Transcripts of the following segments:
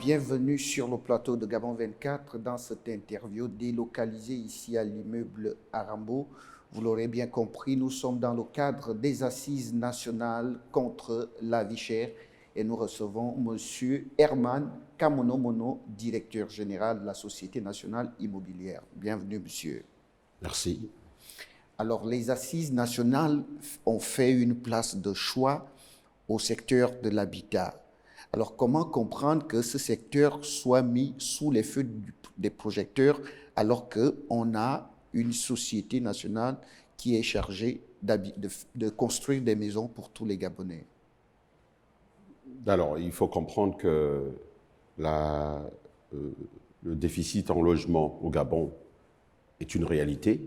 Bienvenue sur le plateau de Gabon 24 dans cette interview délocalisée ici à l'immeuble Arambo. Vous l'aurez bien compris, nous sommes dans le cadre des assises nationales contre la vie chère et nous recevons M. Herman Kamono-Mono, directeur général de la Société nationale immobilière. Bienvenue, monsieur. Merci. Alors, les assises nationales ont fait une place de choix au secteur de l'habitat. Alors, comment comprendre que ce secteur soit mis sous les feux des projecteurs alors qu'on a une société nationale qui est chargée de construire des maisons pour tous les Gabonais? Alors, il faut comprendre que le déficit en logement au Gabon est une réalité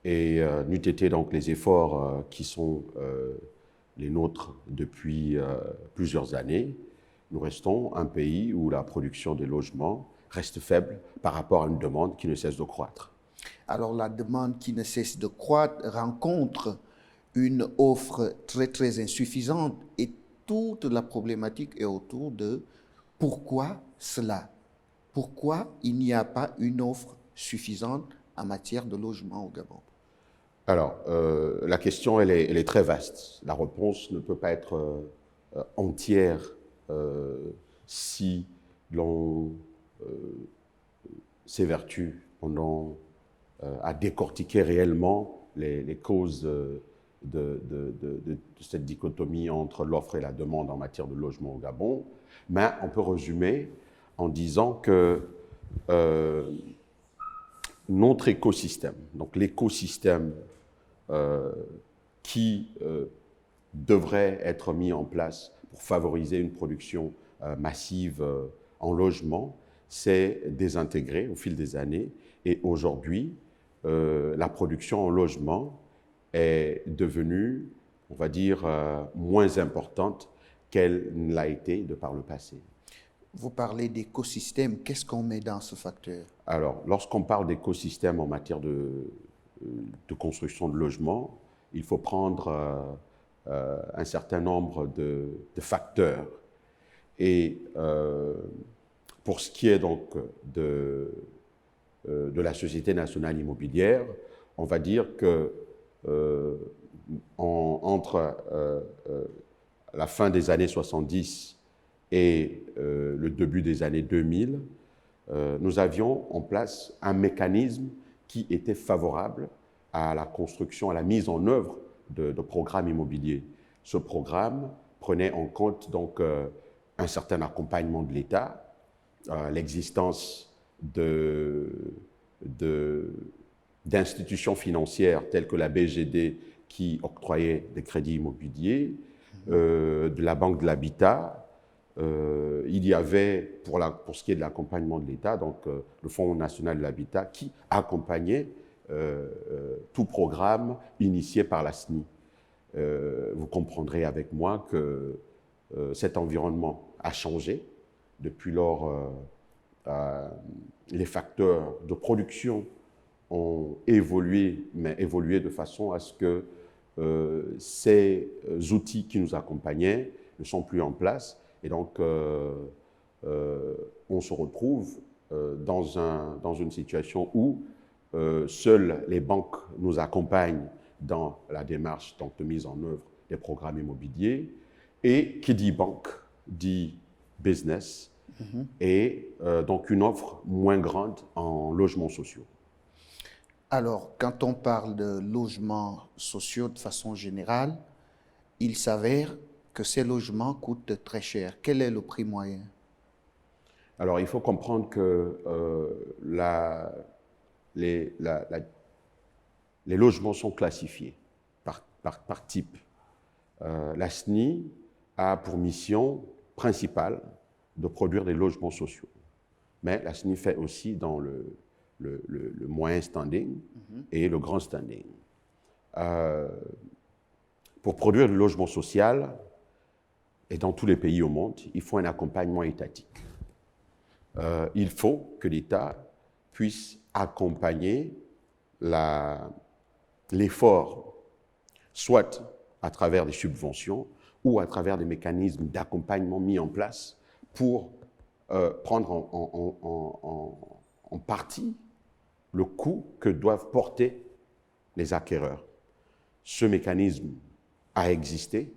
et n'eût été donc les efforts qui sont les nôtres depuis plusieurs années, nous restons un pays où la production de logements reste faible par rapport à une demande qui ne cesse de croître. Alors la demande qui ne cesse de croître rencontre une offre très très insuffisante et toute la problématique est autour de pourquoi cela? Pourquoi il n'y a pas une offre suffisante en matière de logement au Gabon? Alors, la question, elle est très vaste. La réponse ne peut pas être entière si l'on s'évertue à décortiquer réellement les causes de cette dichotomie entre l'offre et la demande en matière de logement au Gabon. Mais on peut résumer en disant que notre écosystème, donc l'écosystème qui devrait être mis en place pour favoriser une production massive en logement, s'est désintégré au fil des années. Et aujourd'hui, la production en logement est devenue, on va dire, moins importante qu'elle ne l'a été de par le passé. Vous parlez d'écosystème, qu'est-ce qu'on met dans ce facteur? Alors, lorsqu'on parle d'écosystème en matière de construction de logements, il faut prendre un certain nombre de facteurs. Et pour ce qui est donc de la Société nationale immobilière, on va dire que entre la fin des années 70 et le début des années 2000, nous avions en place un mécanisme qui était favorable à la construction, à la mise en œuvre de programmes immobiliers. Ce programme prenait en compte donc un certain accompagnement de l'État, l'existence d'institutions financières telles que la BGD qui octroyait des crédits immobiliers, de la Banque de l'Habitat. Il y avait, pour ce qui est de l'accompagnement de l'État, donc le Fonds national de l'habitat qui accompagnait tout programme initié par la SNI. Vous comprendrez avec moi que cet environnement a changé. Depuis lors, les facteurs de production ont évolué, mais évolué de façon à ce que ces outils qui nous accompagnaient ne sont plus en place. Et donc, on se retrouve dans une situation où seules les banques nous accompagnent dans la démarche donc, de mise en œuvre des programmes immobiliers. Et qui dit banque, dit business, et donc une offre moins grande en logements sociaux. Alors, quand on parle de logements sociaux de façon générale, il s'avère que ces logements coûtent très cher. Quel est le prix moyen? Alors, il faut comprendre que les logements sont classifiés par type. La SNI a pour mission principale de produire des logements sociaux. Mais la SNI fait aussi dans le moyen standing et le grand standing. Pour produire du logement social, et dans tous les pays au monde, il faut un accompagnement étatique. Il faut que l'État puisse accompagner l'effort, soit à travers des subventions ou à travers des mécanismes d'accompagnement mis en place pour prendre en partie le coût que doivent porter les acquéreurs. Ce mécanisme a existé,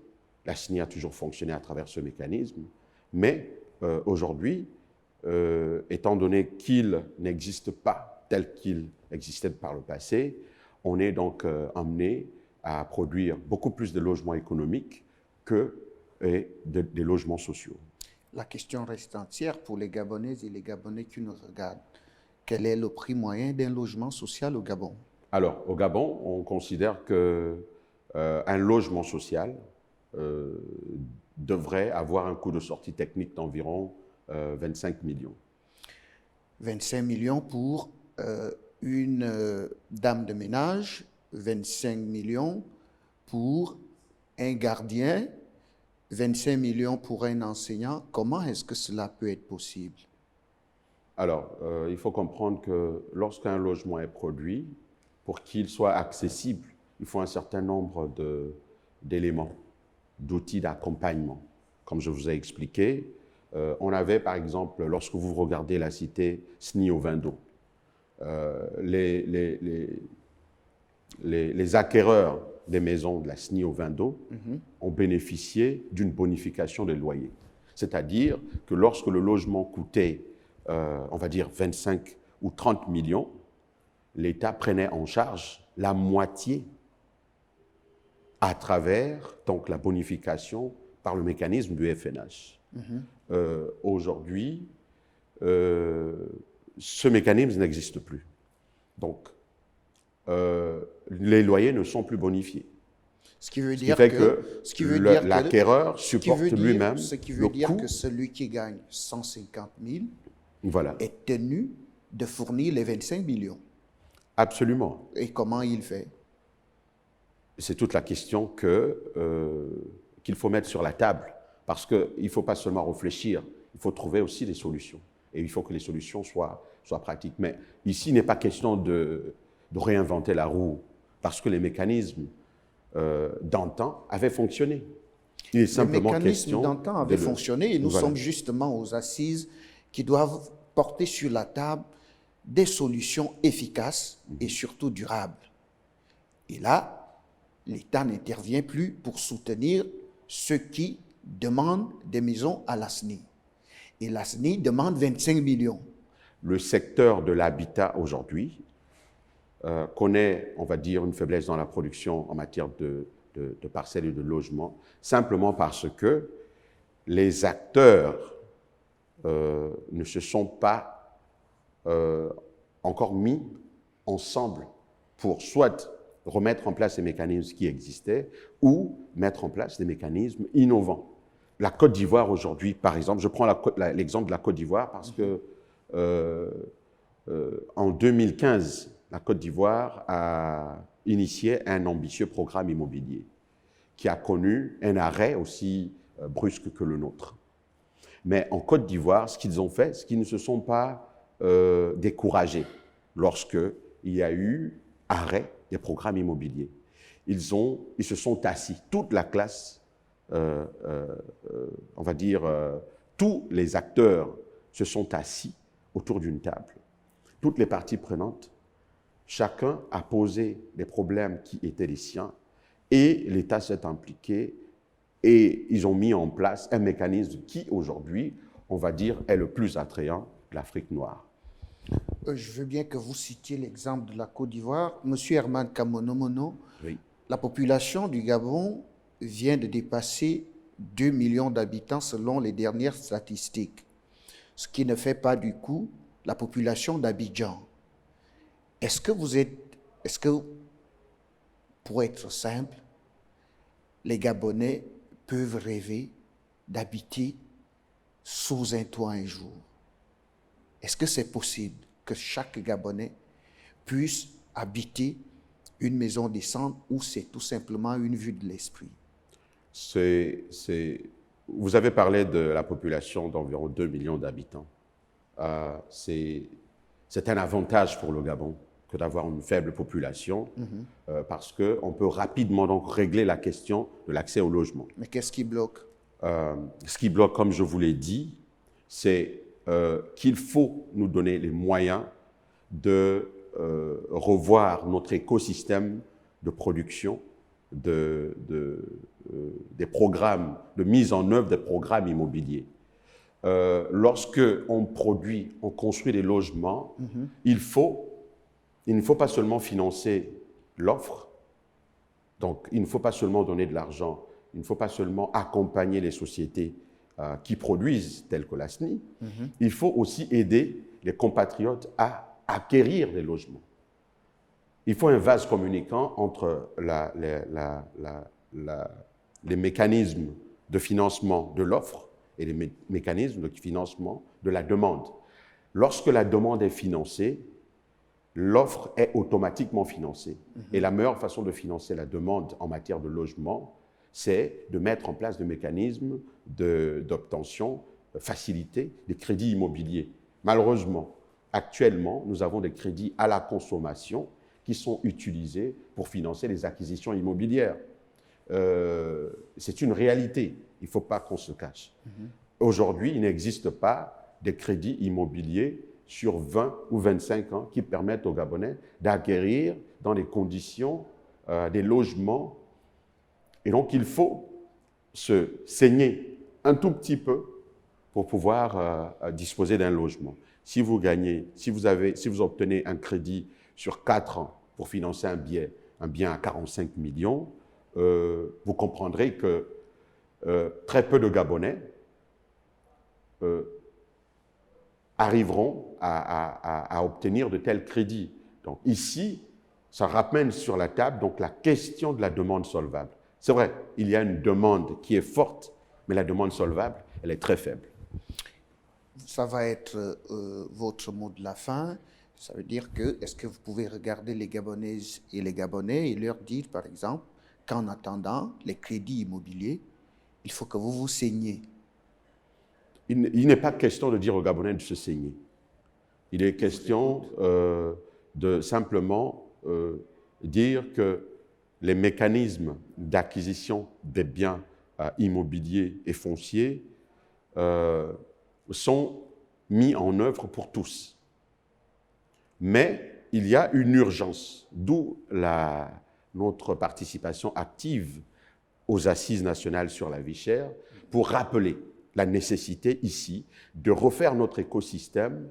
la CNI a toujours fonctionné à travers ce mécanisme, mais aujourd'hui, étant donné qu'il n'existe pas tel qu'il existait par le passé, on est donc amené à produire beaucoup plus de logements économiques que des logements sociaux. La question reste entière pour les Gabonaises et les Gabonais qui nous regardent. Quel est le prix moyen d'un logement social au Gabon? Alors, au Gabon, on considère que un logement social devrait avoir un coût de sortie technique d'environ 25 millions. 25 millions pour une dame de ménage, 25 millions pour un gardien, 25 millions pour un enseignant. Comment est-ce que cela peut être possible? Alors, il faut comprendre que lorsqu'un logement est produit, pour qu'il soit accessible, il faut un certain nombre d'éléments, d'outils d'accompagnement. Comme je vous ai expliqué, on avait par exemple, lorsque vous regardez la cité SNI au vin d'eau, les acquéreurs des maisons de la SNI au vin d'eau ont bénéficié d'une bonification des loyers. C'est-à-dire que lorsque le logement coûtait, on va dire 25 ou 30 millions, l'État prenait en charge la moitié à travers donc, la bonification par le mécanisme du FNH. Aujourd'hui, ce mécanisme n'existe plus. Donc, les loyers ne sont plus bonifiés. Ce qui veut dire que l'acquéreur supporte lui-même ce qui veut dire que celui qui gagne 150 000 est tenu de fournir les 25 millions. Absolument. Et comment il fait? C'est toute la question qu'il faut mettre sur la table. Parce qu'il ne faut pas seulement réfléchir, il faut trouver aussi des solutions. Et il faut que les solutions soient pratiques. Mais ici, il n'est pas question de réinventer la roue, parce que les mécanismes d'antan avaient fonctionné. Il est simplement les mécanismes d'antan avaient fonctionné et nous sommes justement aux assises qui doivent porter sur la table des solutions efficaces et surtout durables. Et là, l'État n'intervient plus pour soutenir ceux qui demandent des maisons à la SNI. Et la SNI demande 25 millions. Le secteur de l'habitat aujourd'hui connaît, on va dire, une faiblesse dans la production en matière de parcelles et de logements, simplement parce que les acteurs ne se sont pas encore mis ensemble pour soit remettre en place les mécanismes qui existaient ou mettre en place des mécanismes innovants. La Côte d'Ivoire aujourd'hui, par exemple, je prends l'exemple de la Côte d'Ivoire parce que en 2015, la Côte d'Ivoire a initié un ambitieux programme immobilier qui a connu un arrêt aussi brusque que le nôtre. Mais en Côte d'Ivoire, ce qu'ils ont fait, c'est qu'ils ne se sont pas découragés lorsqu'il y a eu arrêt des programmes immobiliers. Ils se sont assis, toute la classe, on va dire, tous les acteurs se sont assis autour d'une table. Toutes les parties prenantes, chacun a posé les problèmes qui étaient les siens et l'État s'est impliqué et ils ont mis en place un mécanisme qui, aujourd'hui, on va dire, est le plus attrayant de l'Afrique noire. Je veux bien que vous citiez l'exemple de la Côte d'Ivoire. Monsieur Herman Kamono-Mono, oui. La population du Gabon vient de dépasser 2 millions d'habitants selon les dernières statistiques, ce qui ne fait pas du coup la population d'Abidjan. Est-ce que, pour être simple, les Gabonais peuvent rêver d'habiter sous un toit un jour? Est-ce que c'est possible que chaque Gabonais puisse habiter une maison décente ou c'est tout simplement une vue de l'esprit? Vous avez parlé de la population d'environ 2 millions d'habitants. C'est un avantage pour le Gabon que d'avoir une faible population parce qu'on peut rapidement donc régler la question de l'accès au logement. Mais qu'est-ce qui bloque? Ce qui bloque, comme je vous l'ai dit, c'est qu'il faut nous donner les moyens de revoir notre écosystème de production, des programmes, de mise en œuvre des programmes immobiliers. Lorsque on produit, on construit des logements, il ne faut pas seulement financer l'offre, donc il ne faut pas seulement donner de l'argent, il ne faut pas seulement accompagner les sociétés qui produisent, telles que la SNI, il faut aussi aider les compatriotes à acquérir des logements. Il faut un vase communicant entre les mécanismes de financement de l'offre et les mécanismes de financement de la demande. Lorsque la demande est financée, l'offre est automatiquement financée. Et la meilleure façon de financer la demande en matière de logement, c'est de mettre en place des mécanismes d'obtention facilité des crédits immobiliers. Malheureusement, actuellement, nous avons des crédits à la consommation qui sont utilisés pour financer les acquisitions immobilières. C'est une réalité, il ne faut pas qu'on se cache. Aujourd'hui, il n'existe pas de crédits immobiliers sur 20 ou 25 ans qui permettent aux Gabonais d'acquérir dans des conditions des logements. Et donc, il faut se saigner un tout petit peu pour pouvoir disposer d'un logement. Si vous obtenez un crédit sur 4 ans pour financer un bien à 45 millions, vous comprendrez que très peu de Gabonais arriveront à obtenir de tels crédits. Donc ici, ça ramène sur la table donc, la question de la demande solvable. C'est vrai, il y a une demande qui est forte, mais la demande solvable, elle est très faible. Ça va être votre mot de la fin. Ça veut dire que, est-ce que vous pouvez regarder les Gabonaises et les Gabonais et leur dire, par exemple, qu'en attendant les crédits immobiliers, il faut que vous vous saigniez? Il n'est pas question de dire aux Gabonais de se saigner. Il est question de simplement dire que les mécanismes d'acquisition des biens immobiliers et fonciers sont mis en œuvre pour tous. Mais il y a une urgence, d'où notre participation active aux Assises nationales sur la vie chère, pour rappeler la nécessité ici de refaire notre écosystème,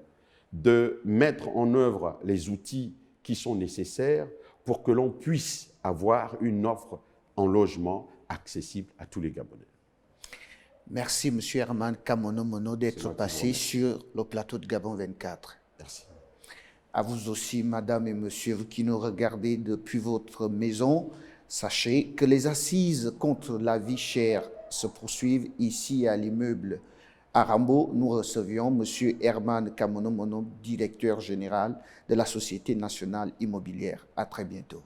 de mettre en œuvre les outils qui sont nécessaires pour que l'on puisse avoir une offre en logement accessible à tous les Gabonais. Merci, M. Herman Kamono Mono, d'être passé sur le plateau de Gabon 24. Merci. À vous aussi, madame et monsieur, vous qui nous regardez depuis votre maison, sachez que les assises contre la vie chère se poursuivent ici à l'immeuble Arambo. Nous recevions M. Herman Kamono Mono, directeur général de la Société nationale immobilière. À très bientôt.